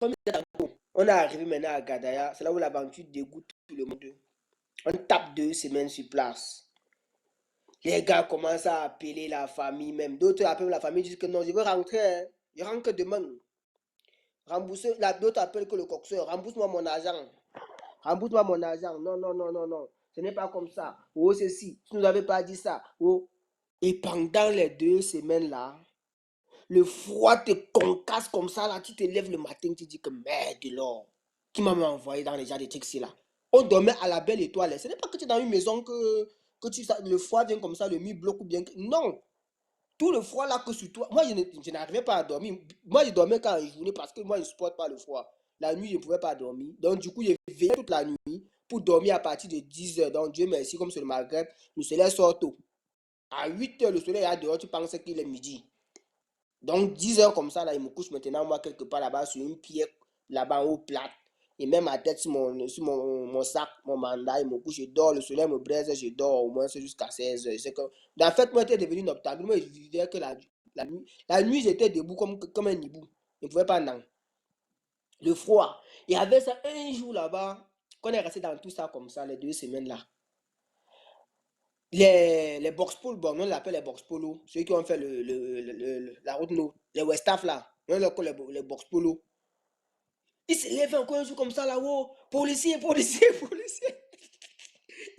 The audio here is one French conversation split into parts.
Comme on est arrivé maintenant à Gadaya, c'est là où l'aventure dégoûte tout le monde. On tape 2 semaines sur place. Les gars commencent à appeler la famille même. D'autres appellent la famille, disent que non, je veux rentrer. Hein. Je rentre que demain. Rembourser, d'autres appellent que le coxeur, rembourse-moi mon argent. Rembourse-moi mon argent. Non, non, non, non, non. Ce n'est pas comme ça. Oh, ceci. Tu ne nous avais pas dit ça. Oh. Et pendant les 2 semaines là, le froid te concasse comme ça là. Tu te lèves le matin, tu dis que merde alors. Qui m'a envoyé dans les gens de Trixie là. On dormait à la belle étoile. Ce n'est pas que tu es dans une maison que le froid vient comme ça, le mur bloque ou bien. Non. Tout le froid là que sur toi. Moi, je n'arrivais pas à dormir. Moi, je dormais quand il journée parce que moi, je ne supporte pas le froid. La nuit, je ne pouvais pas dormir. Donc, du coup, j'ai veillé toute la nuit pour dormir à partir de 10 h. Donc, Dieu merci, comme c'est le Maghreb, le soleil sort tôt. À 8 h, le soleil est dehors, tu penses qu'il est midi. Donc, 10 h comme ça, là, il me couche maintenant, moi, quelque part là-bas, sur une pierre, là-bas, en haut, plate. Et même ma tête sur mon sac, mon mandat, il me couche, je dors, le soleil me braise, je dors au moins jusqu'à 16 h. C'est que, en fait, moi, j'étais devenu noctambule. Moi, je vivais que la nuit, j'étais debout comme un hibou. Je ne pouvais pas non. Le froid. Il y avait ça un jour là-bas, qu'on est resté dans tout ça comme ça, les 2 semaines là. Les box polo, bon, on l'appelle les box polo, ceux qui ont fait la route, les Westaf là, on les appelle les box polo. Ils se lèvent encore un jour comme ça là-haut, policier, policier, policier.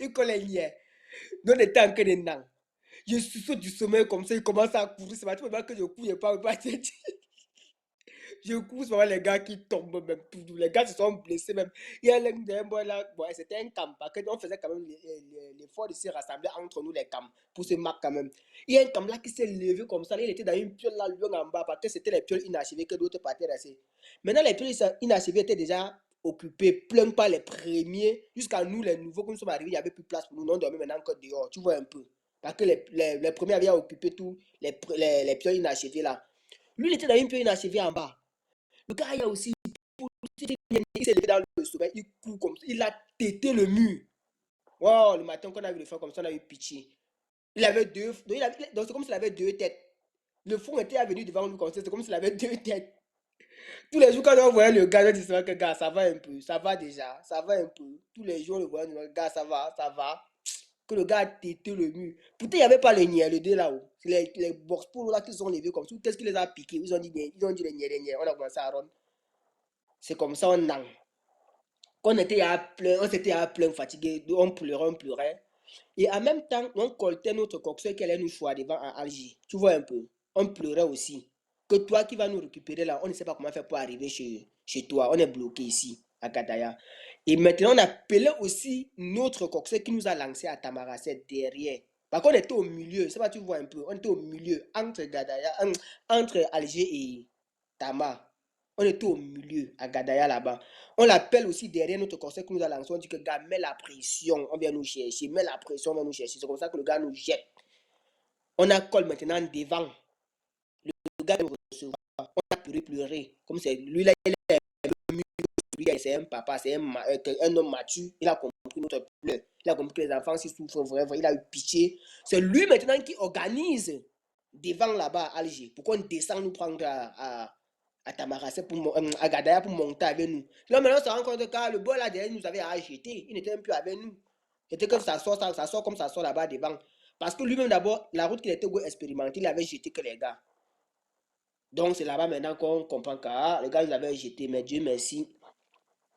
Ils collent les liens. Nous, on était en train de nan. Je saute du sommeil comme ça, il commence à courir. C'est pas tout que je couille pas tête. Je cours, c'est les gars qui tombent même. Les gars se sont blessés même. Il y a un boy là, bon, c'était un camp. Parce qu'on faisait quand même l'effort de se rassembler entre nous les camps pour se marquer quand même. Il y a un camp là qui s'est levé comme ça. Là, il était dans une piole là, loin en bas, parce que c'était les pioles inachevées que d'autres partaient rester. Maintenant, les pioles inachevées étaient déjà occupées, plein par les premiers. Jusqu'à nous, les nouveaux, quand nous sommes arrivés, il n'y avait plus de place pour nous. Nous, on dormait maintenant encore dehors. Tu vois un peu. Parce que les premiers avaient occupé tous les pioles inachevées là. Lui, il était dans une piole inachevée en bas. Le gars, il a aussi, il s'est levé dans le sommeil, il court comme ça, il a tété le mur. Wow, le matin, quand on a vu le faire comme ça, on a eu pitié. Il avait deux, donc c'est comme s'il avait 2 têtes. Le fond était venu devant lui comme ça, c'est comme s'il avait 2 têtes. Tous les jours, quand on voyait le gars, on disait que gars, ça va un peu, ça va déjà, ça va un peu. Tous les jours, on le voyait, on disait, gars, ça va, ça va. Que le gars a tété le mur. Pourtant, il n'y avait pas les niais, le dé là-haut. C'est les box pour là qui sont levés comme ça. Qu'est-ce qui les a piqués? Ils ont dit les niais. On a commencé à rendre. C'est comme ça, on a. On était à plein, on s'était à plein fatigué, on pleurait. Et en même temps, on coltait notre coxeur qui allait nous choisir devant à Alger. Tu vois un peu, on pleurait aussi. Que toi qui vas nous récupérer là, on ne sait pas comment faire pour arriver chez toi. On est bloqué ici, à Gadaya. Et maintenant, on appelait aussi notre coxeur qui nous a lancé à Tamaracet derrière. Parce qu'on était au milieu, c'est pas, tu vois un peu, on était au milieu, entre Gadaya, entre Alger et Tama. On était au milieu, à Gadaya là-bas. On l'appelle aussi derrière notre conseil que nous a lancé. On dit que gars, mets la pression, on vient nous chercher. Mets la pression, on vient nous chercher. C'est comme ça que le gars nous jette. On a col maintenant devant. Le gars nous recevra. On a pleuré. Comme c'est lui là, il est mieux. C'est un papa, c'est un homme mature. Il a compris notre pleur. Il a compris que les enfants s'y souffrent vraiment. Il a eu pitié. C'est lui maintenant qui organise devant là-bas à Alger. Pourquoi on descend nous prendre à Tamaracet à Gadaya pour monter avec nous. Là maintenant on se rend compte que le boy là derrière nous avait acheté, il n'était même plus avec nous. C'était que ça sort comme ça sort là-bas devant. Parce que lui-même d'abord, la route qu'il était expérimenté, il avait jeté que les gars. Donc c'est là-bas maintenant qu'on comprend que les gars ils avaient jeté, mais Dieu merci.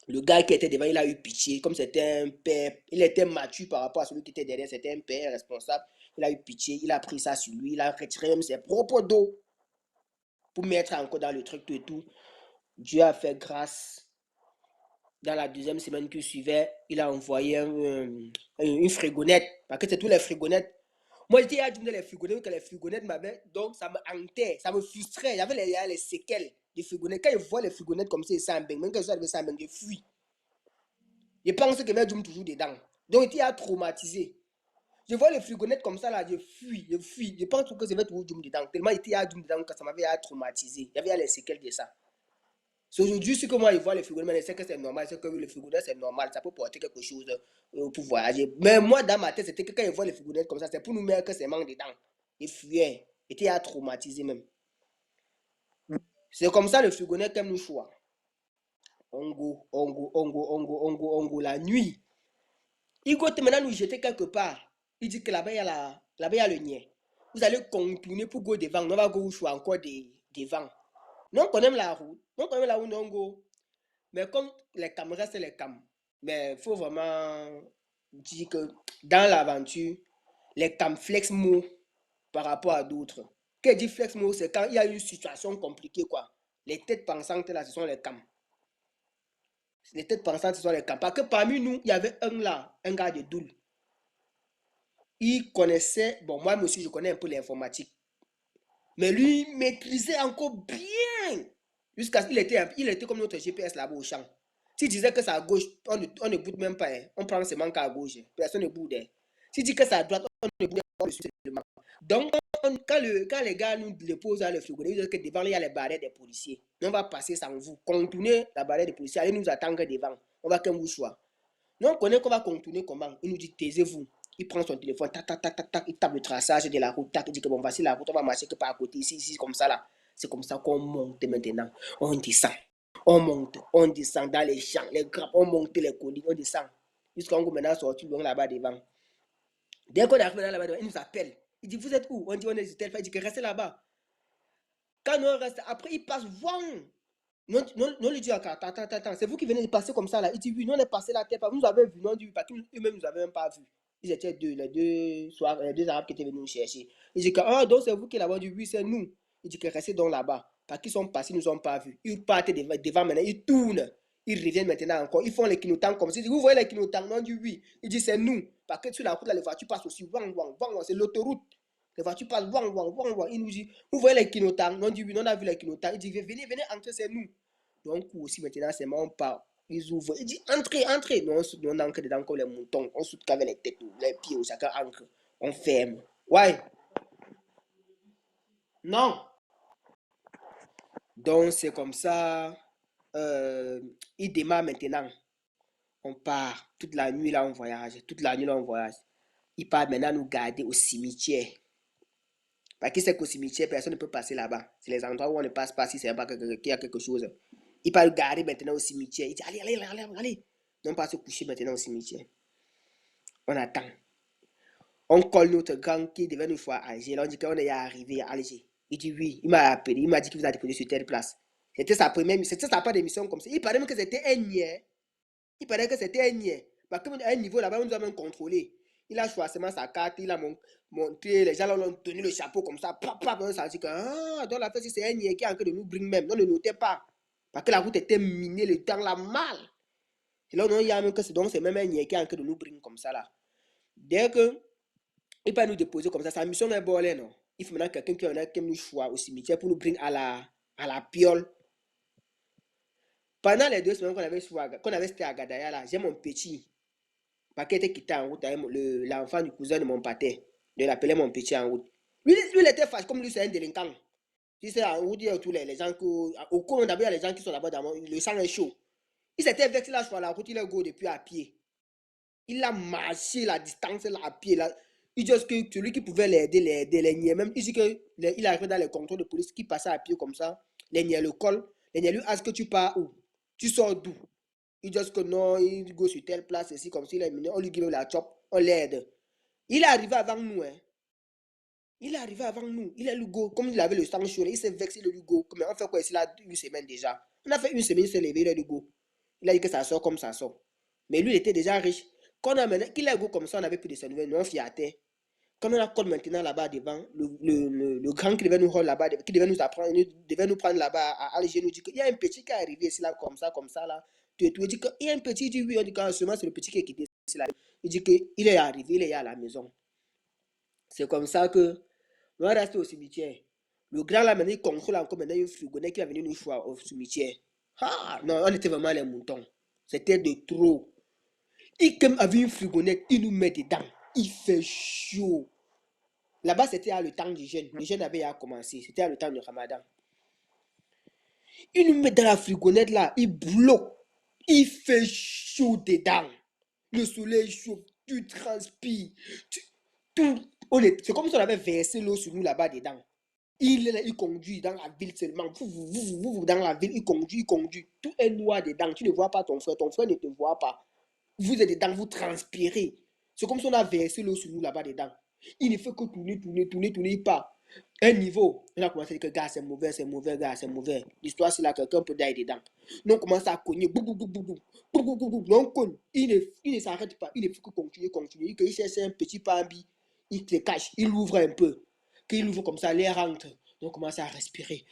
Le gars qui était devant, il a eu pitié, comme c'était un père, il était mature par rapport à celui qui était derrière, c'était un père responsable. Il a eu pitié, il a pris ça sur lui, il a retiré même ses propres dos pour mettre encore dans le truc et tout. Dieu a fait grâce. Dans la deuxième semaine qui suivait, il a envoyé une frigonnette. Parce que c'est tous les frigonnettes. Moi, j'étais à dire les frigonnettes, que les frigonnettes m'avaient. Donc, ça me hantait, ça me frustrait. J'avais les séquelles des frigonnettes. Quand je vois les frigonnettes comme ça, ça me même quand je suis arrivé, ça me je fuis. Je pense que mes djums toujours dedans. Donc, il a traumatisé. Je vois les frigonnettes comme ça, là, je fuis, je fuis. Je pense que je vais toujours djum dedans. Tellement il était à djum dedans que ça m'avait traumatisé. Il y avait les séquelles de ça. C'est aujourd'hui ce que moi je vois les frigos, mais je sais que c'est normal, c'est que le frigonet c'est normal, ça peut porter quelque chose pour voyager. Mais moi dans ma tête, c'était que quand je vois les frigonettes comme ça, c'est pour nous mettre que c'est manque dedans. Et fuyait, était traumatisé même. C'est comme ça le frigonet qu'aime nous choix. Ongo, la nuit. Il compte maintenant nous jeter quelque part. Il dit que là-bas, il y a le niais. Vous allez contourner pour go devant. On va go encore devant. Non, on aime la route. Non, on aime la route, non, go. Mais comme les caméras, c'est les cams. Mais il faut vraiment dire que dans l'aventure, les cams flex mot par rapport à d'autres. Qu'est-ce dit flex mot? C'est quand il y a une situation compliquée, quoi. Les têtes pensantes, là, ce sont les cams. Les têtes pensantes, ce sont les cams. Parce que parmi nous, il y avait un là, un gars de Doul. Il connaissait, bon, moi aussi, je connais un peu l'informatique. Mais lui, il maîtrisait encore bien. Jusqu'à ce qu'il était comme notre GPS là-bas au champ. S'il disait que c'est à gauche, on ne boude même pas. Hein. On prend seulement qu'à gauche. Hein. Personne ne boude. Hein. S'il dit que c'est à droite, on ne boude pas seulement. Donc, quand les gars nous déposent dans le frigo, ils disent que devant, il y a les barrières des policiers. On va passer sans vous. Contournez la barrière des policiers. Allez nous attendre devant. On va qu'un vous soit. Nous, on connaît qu'on va contourner comment. Il nous dit, taisez-vous. Il prend son téléphone, tac, tac, tac, tac, tac, il tape le traçage de la route, tac, il dit que bon, voici la route, on va marcher que par à côté, ici, comme ça là. C'est comme ça qu'on monte maintenant. On descend. On monte, on descend dans les champs, les grappes, on monte les collines, on descend. Jusqu'à on maintenant sorti loin là-bas devant. Dès qu'on arrive là-bas devant, il nous appelle. Il dit, vous êtes où? On dit, on est tel. Il dit que restez là-bas. Quand on reste, après, il passe, wang. Non, lui dit, attends, c'est vous qui venez de passer comme ça là. Il dit, oui, nous on est passé la tête, vous nous avez vu, non, dit, parce qu'eux-mêmes nous avaient même pas vu. Ils étaient les deux Arabes qui étaient venus nous chercher. Il dit, ah, donc c'est vous qui là-bas, dit, oui, c'est nous. Il dit que restez donc là-bas, parce qu'ils sont passés, ils nous ont pas vus. Ils partent devant maintenant, ils tournent. Ils reviennent maintenant encore, ils font les clignotants comme ça. Il dit, vous voyez les clignotants? Non, dit, oui. Il dit, c'est nous. Parce que sur la route, là, les voitures passent aussi, wang, wang, wang, c'est l'autoroute. Les voitures passent, wang, wang, wang, wang. Il nous dit, vous voyez les clignotants? Non, dit, oui, on a vu les clignotants. Il dit, venez, entrer, c'est nous. Donc, aussi maintenant, c'est on part. Ils ouvrent. Il dit, entrez. Nous, on entre dedans comme les moutons. On saute qu'avec les têtes, les pieds, chacun entre. On ferme. Ouais. Non. Donc, c'est comme ça. Il démarre maintenant. On part. Toute la nuit, là, on voyage. Il part maintenant nous garder au cimetière. Parce qu'il sait qu'au cimetière, personne ne peut passer là-bas. C'est les endroits où on ne passe pas si c'est pas qu'il y a quelque chose. Il part le garer maintenant au cimetière. Il dit, allez. On part se coucher maintenant au cimetière. On attend. On colle notre gang qui devait nous voir à Alger. Là, on dit qu'on est arrivé à Alger. Il dit oui. Il m'a appelé. Il m'a dit qu'il vous a déposé sur telle place. C'était sa part d'émission comme ça. Il paraît même que c'était un niais. Parce qu'à un niveau là-bas, on nous a même contrôlé. Il a choisi sa carte, il a montré, les gens l'ont tenu le chapeau comme ça. On s'est dit que, dans la fête, c'est un niais qui est en train de nous bring même. On ne notait pas. Parce que la route était minée, le temps là mal. Et là, il y a même que c'est même un niais qui est en train de nous bring comme ça là. Dès que il peut nous déposer comme ça, sa mission est bonne, non? Il faut maintenant quelqu'un qui nous choisit au cimetière pour nous bring à la piole. Pendant les 2 semaines qu'on avait été à Gadaya là, j'ai mon petit. Parce qu'il était quitté en route avec l'enfant du cousin de mon pâté. Je l'appelais mon petit en route. Lui il était fâché comme lui, c'est un délinquant. Tu sais, en route, il y a tous les gens au cours d'abord, il y a les gens qui sont là-bas, le sang est chaud. Il s'était vexé là sur la route, il est go depuis à pied. Il a marché la distance là à pied. Là. Il dit que celui qui pouvait l'aider, les niais même. Il dit qu'il arrive dans les contrôles de police qui passaient à pied comme ça. Les niais le collent. Les niais lui disent que tu pars où? Tu sors d'où? Il dit que non, il go sur telle place, ici, comme s'il est miné. On lui give la chop, on l'aide. Il est arrivé avant nous. Hein. Il est arrivé avant nous. Il est le go. Comme il avait le sang chaud, il s'est vexé le go. Mais on fait quoi ici là une semaine déjà? On a fait une semaine, il s'est levé, il est le go. Il a dit que ça sort comme ça sort. Mais lui, il était déjà riche. Quand on a mené, qu'il a go comme ça, on avait plus de ses nouvelles, nous on fiatait. Quand on a code maintenant là-bas devant, le grand qui devait nous rendre là-bas, qui devait nous apprendre, devait nous prendre là-bas à Alger, nous dit qu'il y a un petit qui est arrivé ici là, comme ça là. Tu dis qu'il y a un petit, il dit oui, on dit que seulement c'est le petit qui est quitté ici là. Il dit qu'il est arrivé, il est à la maison. C'est comme ça que nous on resté au cimetière. Le grand là maintenant, il contrôle encore maintenant une frigonette qui est venu nous voir au cimetière. Ah, non, on était vraiment les moutons. C'était de trop. Il avait une frigonnette, il nous met dedans. Il fait chaud. Là-bas, c'était à le temps du jeûne. Le jeûne avait à commencer. C'était à le temps du Ramadan. Il nous met dans la frigonnette là. Il bloque. Il fait chaud dedans. Le soleil chaud. Tu transpires. C'est comme si on avait versé l'eau sur nous là-bas dedans. Il est là, il conduit dans la ville seulement. Dans la ville, il conduit, il conduit. Tout est noir dedans. Tu ne vois pas ton frère ne te voit pas. Vous êtes dedans, vous transpirez. C'est comme si on a versé l'eau sur nous là-bas dedans. Il ne fait que tourner, tourner, tourner, tourner, il part. Un niveau, on a commencé à dire que gars, c'est mauvais, gars, c'est mauvais. L'histoire, c'est là, quelqu'un peut d'aller dedans. Nous, on commence à cogner, bou, bou, bou, bou, bou, bou, bou, bou, bou. Non, on cogne. Il ne s'arrête pas, il ne fait que continuer, continuer. Il cherche un petit pambi, il se cache, il ouvre un peu. Quand il ouvre comme ça, l'air rentre. Donc, on commence à respirer.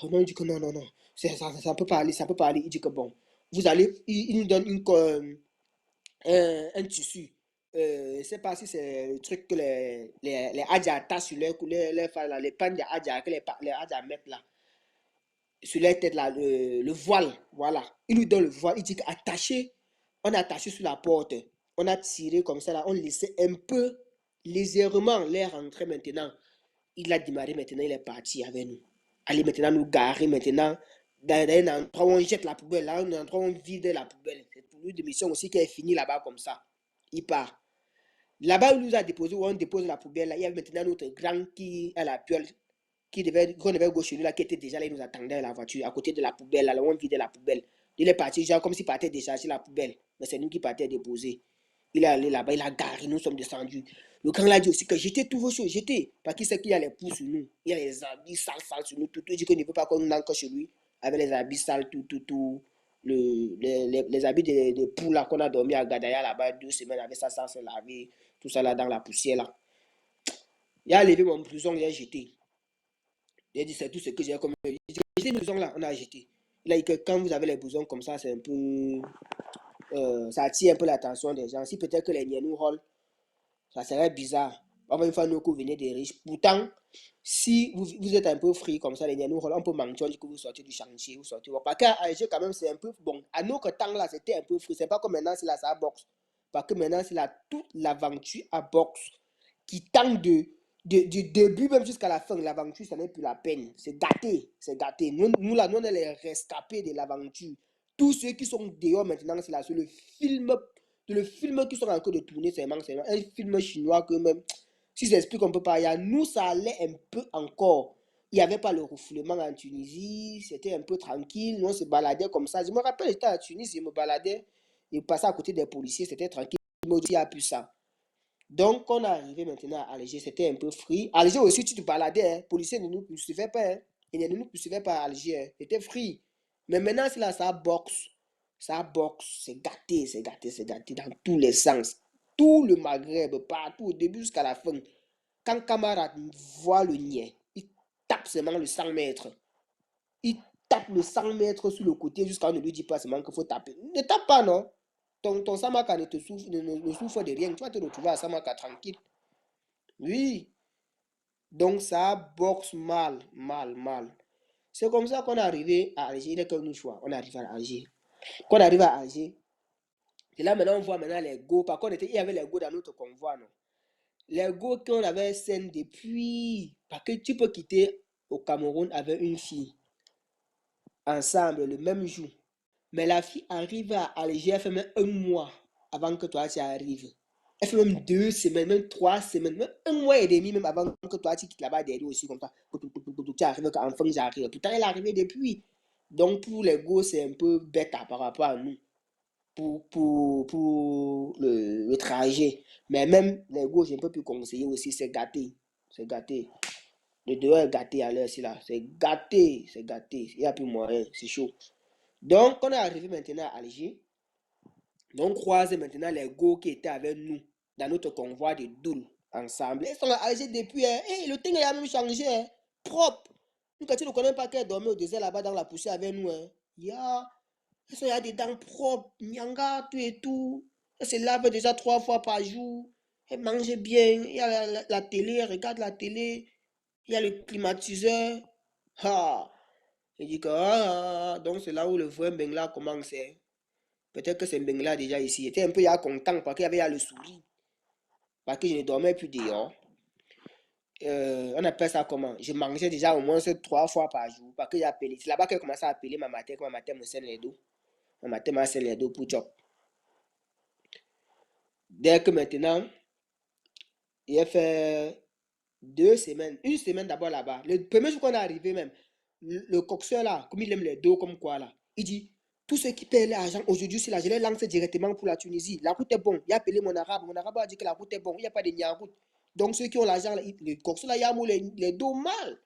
Non, il dit que non, non, non, ça peut pas aller, ça peut pas aller. Il dit que bon, vous allez, il nous donne un tissu. Je ne sais pas si c'est le truc que les Hadjas attachent sur les pannes des Hadjas que les Hadjas mettent là, sur leur tête là, le voile, voilà. Il nous donne le voile, il dit qu'attaché, on a attaché sur la porte, on a tiré comme ça là, on laissait un peu légèrement l'air rentrer maintenant. Il a démarré maintenant, il est parti avec nous. Allez maintenant nous garer maintenant dans un endroit où on jette la poubelle, là, un endroit où on vide la poubelle. C'est pour lui de mission aussi qui est fini là-bas comme ça. Il part. Là-bas, où il nous a déposé, où on dépose la poubelle, là, il y avait maintenant notre grand qui a la piole, qu'on devait gauche chez lui, là, qui était déjà là, il nous attendait à la voiture, à côté de la poubelle, là, où on vidait la poubelle. Il est parti, genre comme s'il partait décharger la poubelle. Mais c'est nous qui partait déposer. Il est allé là-bas, il a garé, nous sommes descendus. Le grand l'a dit aussi que jetez tous vos choses, jetez. Parce qu'il sait qu'il y a les poux sur nous. Il y a les habits sales sur nous, tout. Il dit qu'il ne veut pas qu'on nous encore chez lui. Avec les habits sales, tout. Les habits de poux là qu'on a dormi à Gadaya là-bas 2 semaines avec ça sans se laver. Tout ça là dans la poussière là. Il a levé mon blouson, il a jeté. Il a dit c'est tout ce que j'ai comme. Il dit jetez le blouson là, on a jeté. Il a dit que quand vous avez les blousons comme ça, c'est un peu. Ça attire un peu l'attention des gens. Si peut-être que les niais nous rôlent, ça serait bizarre. Enfin, une fois nous que vous venez des riches. Pourtant, si vous êtes un peu free comme ça, les niais nous rôlent, on peut mentir, on dit que vous sortez du chantier, vous sortez. Parce qu'à Alger, quand même, c'est un peu. Bon, à notre temps là, c'était un peu free. C'est pas comme maintenant, c'est là, ça boxe. Parce que maintenant, c'est là toute l'aventure à boxe qui tente du début même jusqu'à la fin. L'aventure, ça n'est plus la peine. C'est gâté. C'est gâté. Nous, là, nous, on est les rescapés de l'aventure. Tous ceux qui sont dehors maintenant, c'est là, c'est le film qui sont en train de tourner, c'est un film chinois que même, si j'explique un peu par là, nous, ça allait un peu encore. Il n'y avait pas le refoulement en Tunisie, c'était un peu tranquille, nous on se baladait comme ça. Je me rappelle, j'étais à Tunis, je me baladais, je passais à côté des policiers, c'était tranquille, il m'a dit, il a plus ça. Donc, on est arrivé maintenant à Alger, c'était un peu free. Alger aussi, tu te baladais, hein. Les policiers ne nous poursuivaient pas. Hein. Ils ne nous poursuivaient pas à Alger. Hein. C'était free. Mais maintenant, c'est là, ça boxe. Ça boxe. C'est gâté, c'est gâté, c'est gâté dans tous les sens. Tout le Maghreb, partout, au début jusqu'à la fin. Quand camarade voit le niais, il tape seulement le 100 mètres. Il tape le 100 mètres sur le côté jusqu'à on ne lui dit pas seulement qu'il faut taper. Ne tape pas, non? Ton Samaka ne souffre de rien. Tu vas te retrouver à Samaka tranquille. Oui. Donc ça boxe mal, mal, mal. C'est comme ça qu'on est arrivé à Alger. Il n'est qu'un choix. On est arrivé à Alger. Quand on arrive à Alger, et là maintenant on voit maintenant les go. Par contre, il y avait les go dans notre convoi, non? Les go qu'on avait scène depuis. Parce que tu peux quitter au Cameroun avec une fille. Ensemble, le même jour. Mais la fille arrive à Alger, elle fait même un mois avant que toi tu arrives. Elle fait même 2 semaines, même 3 semaines, même un mois et demi, même avant que toi tu quittes là-bas derrière aussi, comme ça. Tu arrives qu'enfin j'arrive. Pourtant, elle est arrivée depuis. Donc, pour les gosses, c'est un peu bête par rapport à nous, pour le trajet. Mais même les gosses, j'ai un peu plus conseiller aussi, c'est gâté. C'est gâté. Le dehors est gâté à l'heure, c'est là. C'est gâté, c'est gâté. Il n'y a plus moyen, c'est chaud. Donc, on est arrivé maintenant à Alger. Donc, on croise maintenant les go qui étaient avec nous dans notre convoi de Doul ensemble. Ils sont à Alger depuis. Hein. Hey, le temps a même changé. Hein. Propre. Nous, quand tu ne connais pas qu'elle dormait au désert là-bas dans la poussière avec nous. Hein. Ils sont là des dents propres. Nyanga, tout et tout. Elle se lave déjà 3 fois par jour. Elle mange bien. Il y a la télé. Elle regarde la télé. Il y a le climatiseur. Ah. Il dit que donc c'est là où le vrai Bengla commence. Hein. Peut-être que c'est Bengla déjà ici. J'étais un peu content parce qu'il y avait le sourire. Parce que je ne dormais plus dehors. On appelle ça comment? Je mangeais déjà au moins 3 fois par jour. Parce que j'ai appelé. C'est là-bas qu'elle commençait à appeler ma matin. Quand ma matin me scène les dos. Ma matin m'a scène les dos pour job. Dès que maintenant, il a fait 2 semaines. Une semaine d'abord là-bas. Le premier jour qu'on est arrivé même, le coxeur là, comme il aime les dos comme quoi là, il dit, tous ceux qui paient l'argent aujourd'hui, c'est là, je les lance directement pour la Tunisie. La route est bonne. Il a appelé mon arabe. Mon arabe a dit que la route est bonne. Il n'y a pas de route. Donc ceux qui ont l'argent, les coxeurs là, il y a les dos mal.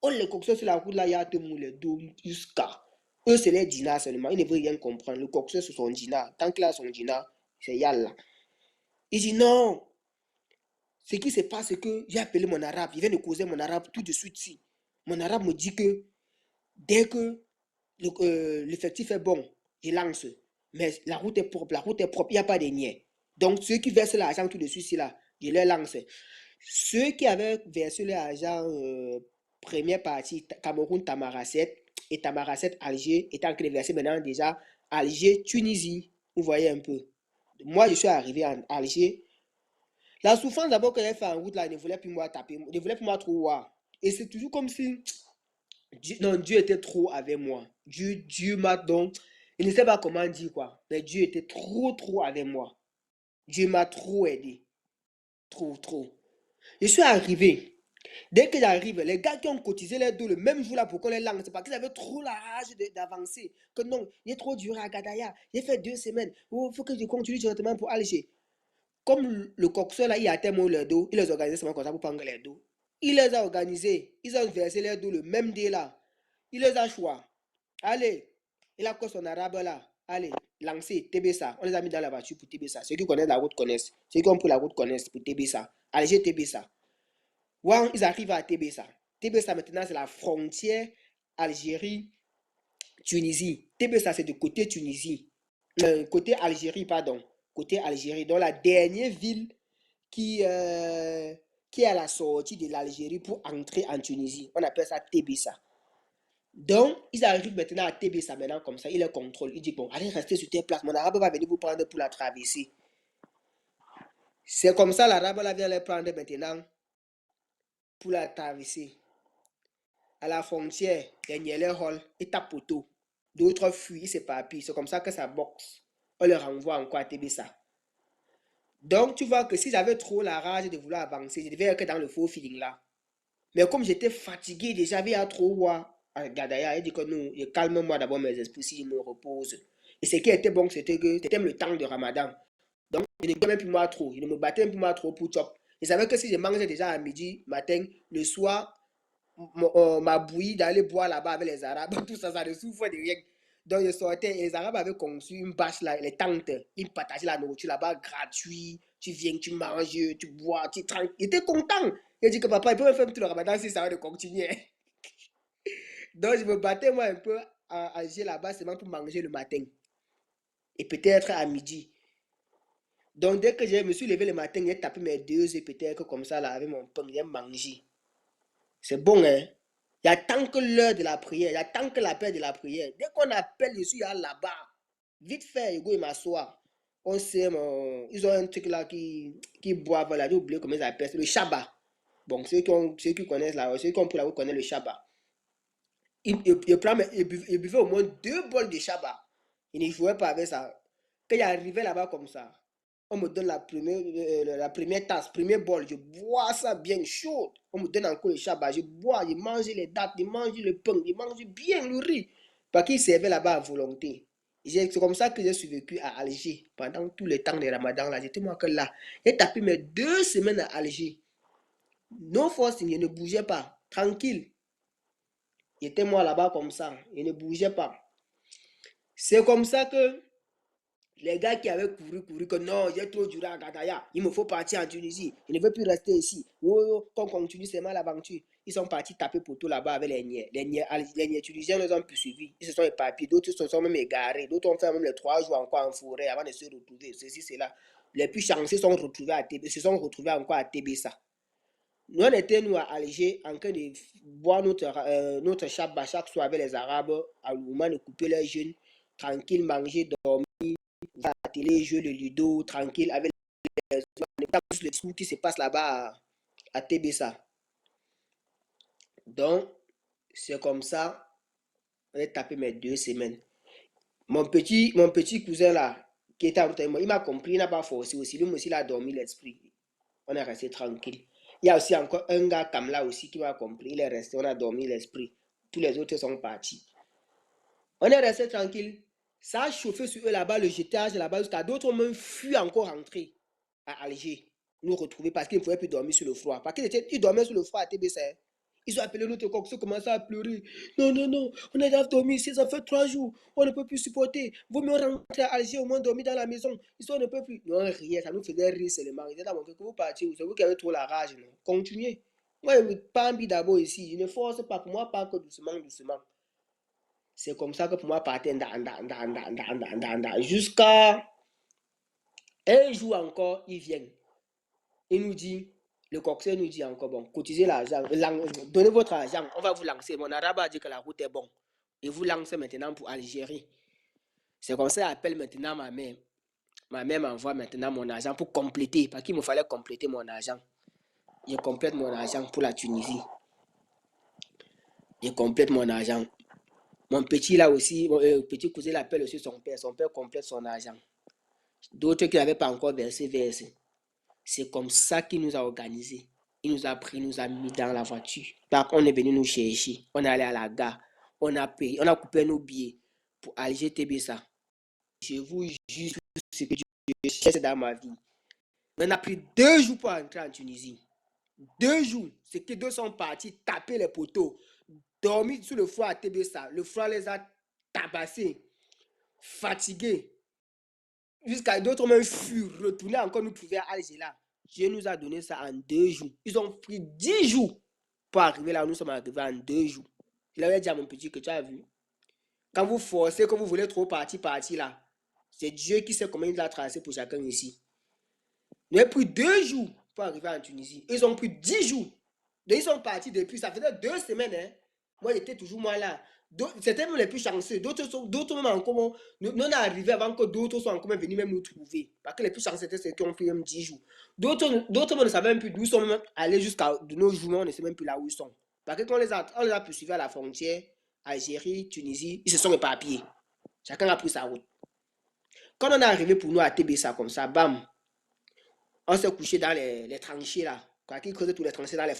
On les coxeurs sur la route là, il y a les dos jusqu'à. Eux, c'est les dinars seulement. Ils ne veulent rien comprendre. Le coxeur, c'est son dinar. Tant qu'il a son dinar, c'est yalla. Il dit non. Ce qui se passe, c'est que j'ai appelé mon arabe. Il vient de causer mon arabe tout de suite. Si. Mon arabe me dit que dès que l'effectif est bon, je lance. Mais la route est propre, il n'y a pas de niais. Donc, ceux qui versent l'argent tout de suite, c'est là, je les lance. Ceux qui avaient versé l'argent première partie, Cameroun, Tamaracet, et Tamaracet, Alger, étant en train de verser maintenant déjà Alger, Tunisie. Vous voyez un peu. Moi, je suis arrivé en Alger. La souffrance d'abord que j'ai fait en route là, ne voulait plus moi taper, ne voulait plus moi trop voir. Et c'est toujours comme si Dieu était trop avec moi. Dieu m'a donc, je ne sais pas comment dire quoi, mais Dieu était trop avec moi. Dieu m'a trop aidé. Trop. Je suis arrivé. Dès que j'arrive, les gars qui ont cotisé les deux le même jour là pour qu'on les langue, c'est parce qu'ils avaient trop la rage d'avancer. Que non, il est trop dur à Gadaya. J'ai fait 2 semaines. Il faut que je continue directement pour Alger. Comme le coxeur là, il a tellement leur dos, il les a organisés seulement comme ça pour prendre les dos. Il les a organisés, ils ont versé les dos le même dé là. Il les a choix. Allez, il a quoi son arabe là. Allez, lancez, TBSA. On les a mis dans la voiture pour TBSA. Ceux qui connaissent la route connaissent. Ceux qui ont pris la route connaissent pour TBSA. Allez, j'ai TBSA. Wow, ils arrivent à TBSA. TBSA maintenant c'est la frontière Algérie-Tunisie. TBSA c'est du côté Tunisie. Côté Algérie, pardon. Côté Algérie. Dans la dernière ville qui est à la sortie de l'Algérie pour entrer en Tunisie. On appelle ça TBSA. Donc, ils arrivent maintenant à TBSA maintenant comme ça, il les contrôle. Il dit, bon, allez rester sur tes places, mon arabe va venir vous prendre pour la traverser. C'est comme ça, l'arabe là vient les prendre maintenant pour la traverser. À la frontière, les Nielé Hall, ils tapent poteau. D'autres fuient, ils s'éparpillent. C'est comme ça que ça boxe. On les renvoie encore à TBSA. Donc, tu vois que si j'avais trop la rage de vouloir avancer, je devais être dans le faux feeling là. Mais comme j'étais fatigué, déjà, j'avais trop voir. Gadaya, il dit que non, calme-moi d'abord mes esprits si je me repose. Et ce qui était bon, c'était que c'était le temps de Ramadan. Donc, il ne même plus moi trop. Il ne me battait plus moi trop pour chop. Je savais que si je mangeais déjà à midi, matin, le soir, ma bouillie d'aller boire là-bas avec les Arabes, tout ça, ça ne souffre de rien. Donc, je sortais et les Arabes avaient conçu une bâche là, les tentes. Ils partageaient la nourriture là-bas gratuit. Tu viens, tu manges, tu bois, tu tranquilles. Ils étaient contents. Il dit que papa, il peut me faire tout le ramadan si ça va de continuer. Donc, je me battais moi un peu à Alger là-bas seulement pour manger le matin. Et peut-être à midi. Donc, dès que je me suis levé le matin, j'ai tapé mes 2 œufs peut-être comme ça là avec mon pain, j'ai mangé. C'est bon, hein? Il y a tant que l'heure de la prière, il y a tant que l'appel de la prière. Dès qu'on appelle, je suis là-bas. Vite fait, Hugo, il m'assoit. On sait, ils ont un truc là qui boivent là, j'ai oublié comment ils appellent, c'est le Shabbat. Bon, ceux qui connaissent là, ceux qui ont pris la route connaissent le Shabbat. Il buvait au moins 2 bols de Shabbat. Il ne jouait pas avec ça. Quand il arrivait là-bas comme ça, on me donne la première tasse, premier bol, je bois ça bien chaud. On me donne encore le Shabbat, je bois, je mange les dates, je mange le pain, je mange bien le riz. Parce qu'il servait là-bas à volonté. C'est comme ça que j'ai survécu à Alger pendant tout le temps de Ramadan. Là, j'étais moi que là. J'ai tapé mes 2 semaines à Alger. No forcing, je ne bougeais pas. Tranquille. J'étais moi là-bas comme ça. Je ne bougeais pas. C'est comme ça que les gars qui avaient couru, que non, j'ai trop duré à Gadaya. Il me faut partir en Tunisie. Je ne veux plus rester ici. Oh, qu'on continue seulement l'aventure. Ils sont partis taper poteau là-bas avec les niais. Les niais tunisiens les ont poursuivis. Ils se sont éparpillés. D'autres se sont même égarés. D'autres ont fait même les 3 jours encore en forêt avant de se retrouver. Ceci, cela. Les plus chanceux se sont retrouvés encore à TBSA. Nous, on était, nous, à Alger, en train de boire notre Shabbat chaque soir avec les Arabes, à moment de couper les jeunes, tranquille, manger, dormir, voir la télé, jouer le ludo, tranquille, avec les le discours qui se passe là-bas à TBSA. Donc, c'est comme ça, on a tapé mes 2 semaines. Mon petit cousin là, qui était à côté de moi, il m'a compris, il n'a pas forcé aussi. Lui aussi, il a dormi l'esprit. On est resté tranquille. Il y a aussi encore un gars comme là aussi qui m'a compris. Il est resté, on a dormi l'esprit. Tous les autres sont partis. On est resté tranquille. Ça a chauffé sur eux là-bas, le jetage là-bas, jusqu'à d'autres ont même fui encore rentrer à Alger, nous retrouver parce qu'ils ne pouvaient plus dormir sur le froid. Parce qu'ils dormaient sur le froid à TBC. Ils ont appelé notre coq, ils ont commencé à pleurer. Non, non, non, on a déjà dormi ici, ça fait 3 jours, on ne peut plus supporter. Vaut mieux rentrer à Alger, au moins dormir dans la maison. Ils on ne peut plus. Non, rien, ça nous faisait rire seulement. Ils étaient dans mon cœur que vous partiez, c'est vous qui avez trop la rage. Non? Continuez. Moi, je ne pas envie d'abord ici. Je ne force pas, pour moi, pas que doucement, doucement. C'est comme ça que pour moi, partir jusqu'à un jour encore, il vient. Il nous dit, le coxeur nous dit encore, bon, cotisez l'argent, donnez votre argent, on va vous lancer. Mon arabe a dit que la route est bonne. Et vous lancez maintenant pour Algérie. C'est comme ça qu'il appelle maintenant ma mère. Ma mère m'envoie maintenant mon argent pour compléter, parce qu'il me fallait compléter mon argent. Je complète mon argent pour la Tunisie. Je complète mon argent. Mon petit là aussi, mon petit cousin l'appelle aussi son père. Son père complète son argent. D'autres qui n'avaient pas encore versé. C'est comme ça qu'il nous a organisé. Il nous a pris, nous a mis dans la voiture. Donc, on est venu nous chercher. On est allé à la gare. On a payé, on a coupé nos billets pour Alger TBSA. Je vous jure ce que je cherche dans ma vie. On a pris 2 jours pour entrer en Tunisie. 2 jours. C'est que 2 sont partis taper les poteaux. Dormir sous le froid à TBSA. Le froid les a tabassés. Fatigués. Jusqu'à d'autres même furent retournés encore nous trouver à Alger là. Dieu nous a donné ça en 2 jours. Ils ont pris 10 jours pour arriver là où nous sommes arrivés en 2 jours. Je l'avais dit à mon petit que tu as vu. Quand vous forcez, que vous voulez trop partir là, c'est Dieu qui sait comment il a tracé pour chacun ici. Ils ont pris 2 jours pour arriver en Tunisie. Ils ont pris 10 jours. Donc ils sont partis depuis, ça faisait 2 semaines. Hein. Moi, j'étais toujours moi là. C'était même les plus chanceux. D'autres même encore, nous on est arrivé avant que d'autres soient encore venus même nous trouver. Parce que les plus chanceux, c'était ceux qui ont fait même 10 jours. D'autres ne savaient même plus d'où ils sont même allés jusqu'à de nos jours, on ne sait même plus là où ils sont. Parce que quand on les a poursuivis à la frontière, Algérie, Tunisie, ils se sont éparpillés. Chacun a pris sa route. Quand on est arrivé pour nous à TBSA comme ça, bam, on s'est couché dans les tranchées là. Quand ils creusaient tous les tranchées dans les